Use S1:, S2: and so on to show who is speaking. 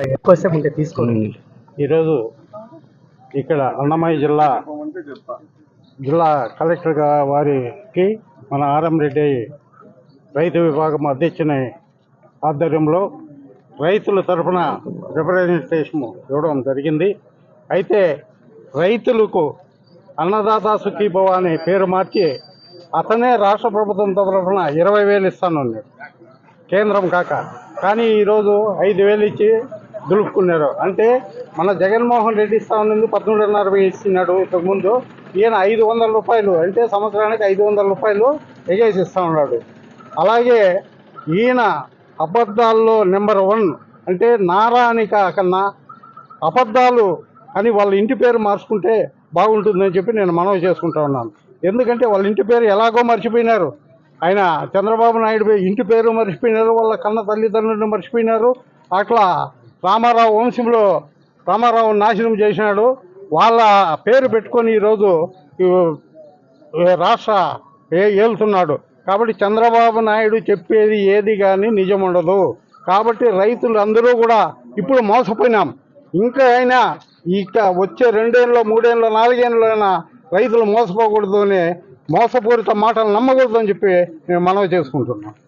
S1: ఎక్కువసేపు ఉంటే తీసుకోండి.
S2: ఈరోజు ఇక్కడ అన్నమయ్య జిల్లా కలెక్టర్ వారికి మన ఆర్ఎం రెడ్డి రైతు విభాగం అధ్యక్షుని ఆధ్వర్యంలో రైతుల తరఫున రిప్రజెంటేషన్ ఇవ్వడం జరిగింది. అయితే రైతులకు అన్నదాత సుఖీభవ అనే పేరు మార్చి అతనే రాష్ట్ర ప్రభుత్వం తరఫున 20,000 ఇస్తానన్నాడు, కేంద్రం కాక. కానీ ఈరోజు 5,000 ఇచ్చి దులుపుకున్నారు. అంటే మన జగన్మోహన్ రెడ్డి ఇస్తా ఉన్నది 13,500 ఇచ్చినాడు ఇంతకుముందు. ఈయన 500 రూపాయలు, అంటే సంవత్సరానికి 500 రూపాయలు ఎగేసి ఇస్తా ఉన్నాడు. అలాగే ఈయన అబద్ధాల్లో నెంబర్ 1. అంటే నారాని కన్నా అబద్ధాలు అని వాళ్ళ ఇంటి పేరు మార్చుకుంటే బాగుంటుందని చెప్పి నేను మనవి చేసుకుంటా ఉన్నాను. ఎందుకంటే వాళ్ళ ఇంటి పేరు ఎలాగో మర్చిపోయినారు. ఆయన చంద్రబాబు నాయుడు ఇంటి పేరు మర్చిపోయినారు, వాళ్ళ కన్న తల్లిదండ్రులను మర్చిపోయినారు. అట్లా రామారావు వంశంలో రామారావు నాశనం చేసినాడు. వాళ్ళ పేరు పెట్టుకొని ఈరోజు రాష్ట్ర ఏలుతున్నాడు. కాబట్టి చంద్రబాబు నాయుడు చెప్పేది ఏది కానీ నిజం ఉండదు. కాబట్టి రైతులు అందరూ కూడా ఇప్పుడు మోసపోయినాం. ఇంకా అయినా ఇక వచ్చే 2 ఏళ్ళు 3 ఏళ్ళు 4 ఏళ్ళు అయినా రైతులు మోసపోకూడదు అని, మోసపూరిత మాటలు నమ్మకూడదు అని చెప్పి నేను మనవి చేసుకుంటున్నాను.